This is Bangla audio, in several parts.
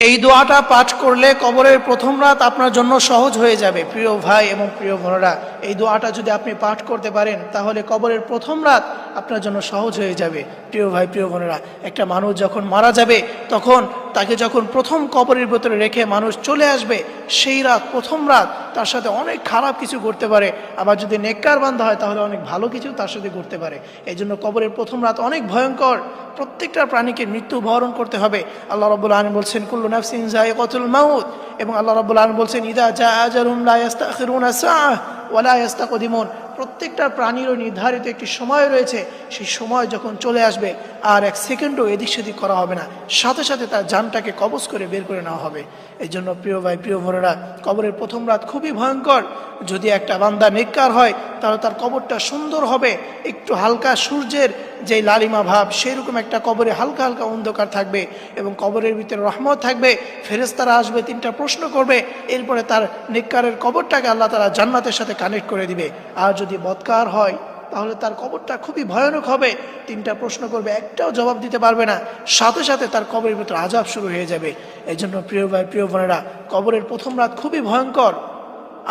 এই দোয়াটা পাঠ করলে কবরের প্রথম রাত আপনার জন্য সহজ হয়ে যাবে। প্রিয় ভাই এবং প্রিয় বোনেরা, এই দোয়াটা যদি আপনি পাঠ করতে পারেন তাহলে কবরের প্রথম রাত আপনার জন্য সহজ হয়ে যাবে। প্রিয় ভাই প্রিয় বোনেরা, একটা মানুষ যখন মারা যাবে তখন তাকে যখন প্রথম কবরের ভেতরে রেখে মানুষ চলে আসবে, সেই রাত প্রথম রাত তার সাথে অনেক খারাপ কিছু ঘটতে পারে, আবার যদি নেককার বান্দা হয় তাহলে অনেক ভালো কিছু তার সাথে ঘটতে পারে। এই জন্য কবরের প্রথম রাত অনেক ভয়ঙ্কর। প্রত্যেকটা প্রাণীকে মৃত্যু বরণ করতে হবে। আল্লাহ রাব্বুল আলামিন বলছেন কুল্লু নাফসিন যায়িকাতুল মাউত, এবং আল্লাহ রাব্বুল আলামিন বলছেন ইযা জা আজালুহুম লা ইস্তাখিরুনা সাআহ ওয়া লা ইস্তাকদিমুন। প্রত্যেকটা প্রাণীরও নির্ধারিত একটি সময় রয়েছে, সেই সময় যখন চলে আসবে আর এক সেকেন্ডও এদিক সেদিক করা হবে না, সাথে সাথে তার জানটাকে কবজ করে বের করে নেওয়া হবে। এই জন্য প্রিয় ভাই প্রিয় বোনেরা, কবরের প্রথম রাত খুবই ভয়ঙ্কর। যদি একটা বান্দা নেককার হয় তাহলে তার কবরটা সুন্দর হবে, একটু হালকা সূর্যের যে লালিমা ভাব সেরকম একটা কবরে হালকা হালকা অন্ধকার থাকবে, এবং কবরের ভিতরে রহমত থাকবে। ফেরেশতারা আসবে, তিনটা প্রশ্ন করবে, এরপরে তার নেককারের কবরটাকে আল্লাহ তাআলা জান্নাতের সাথে কানেক্ট করে দিবে। আর যদি বদকার হয় তাহলে তার কবরটা খুবই ভয়ানক হবে। তিনটা প্রশ্ন করবে, একটাও জবাব দিতে পারবে না, সাথে সাথে তার কবরের ভিতরে আযাব শুরু হয়ে যাবে। এই জন্য প্রিয় ভাই প্রিয় বোনেরা, কবরের প্রথম রাত খুবই ভয়ঙ্কর।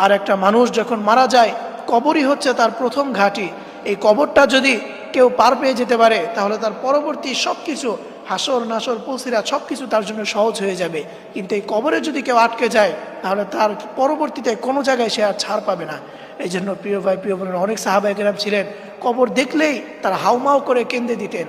আর একটা মানুষ যখন মারা যায়, কবরই হচ্ছে তার প্রথম ঘাঁটি। এই কবরটা যদি কেউ পার পেয়ে যেতে পারে তাহলে তার পরবর্তী সব কিছু, হাসর নাসর পুলসিরা সব কিছু তার জন্য সহজ হয়ে যাবে। কিন্তু এই কবরে যদি কেউ আটকে যায় তাহলে তার পরবর্তীতে কোনো জায়গায় সে আর ছাড় পাবে না। এই জন্য প্রিয় ভাই প্রিয় বোনেরা, অনেক সাহাবায়ে কেরাম ছিলেন কবর দেখলেই তারা হাউমাউ করে কেঁদে দিতেন।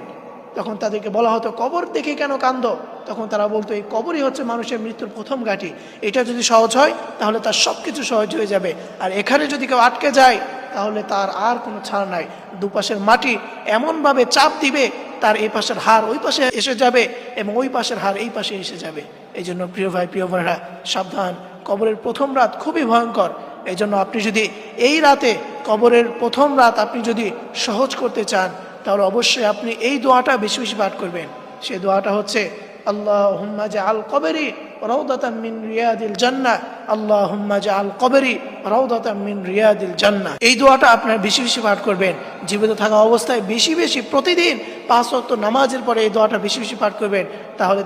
তখন তাদেরকে বলা হতো কবর দেখে কেন কান্দো? তখন তারা বলতো এই কবরই হচ্ছে মানুষের মৃত্যুর প্রথম ঘাঁটি, এটা যদি সহজ হয় তাহলে তার সব কিছু সহজ হয়ে যাবে। আর এখানে যদি কেউ আটকে যায় তাহলে তার আর কোনো ছাড় নাই। দুপাশের মাটি এমনভাবে চাপ দিবে, তার এই পাশের হাড় ওই পাশে এসে যাবে এবং ওই পাশের হাড় এই পাশে এসে যাবে। এই জন্য প্রিয় ভাই প্রিয় বোনেরা, সাবধান, কবরের প্রথম রাত খুবই ভয়ঙ্কর। এই জন্য আপনি যদি এই রাতে, কবরের প্রথম রাত আপনি যদি সহজ করতে চান তাহলে অবশ্যই আপনি এই দোয়াটা বেশি বেশি পাঠ করবেন। সেই দোয়াটা হচ্ছে আল্লাহুম্মা জাআল কবরি রাউদাতাম মিন রিয়াদিল জান্নাহ, আল্লাহুম্মা জাআল কবরি রাউদাতাম মিন রিয়াদিল জান্নাহ। এই দোয়াটা আপনারা বেশি বেশি পাঠ করবেন। জীবিত থাকা অবস্থায় বেশি বেশি প্রতিদিন 5 ওয়াক্ত নামাজের পরে এই দোয়াটা বেশি বেশি পাঠ করবেন। তাহলে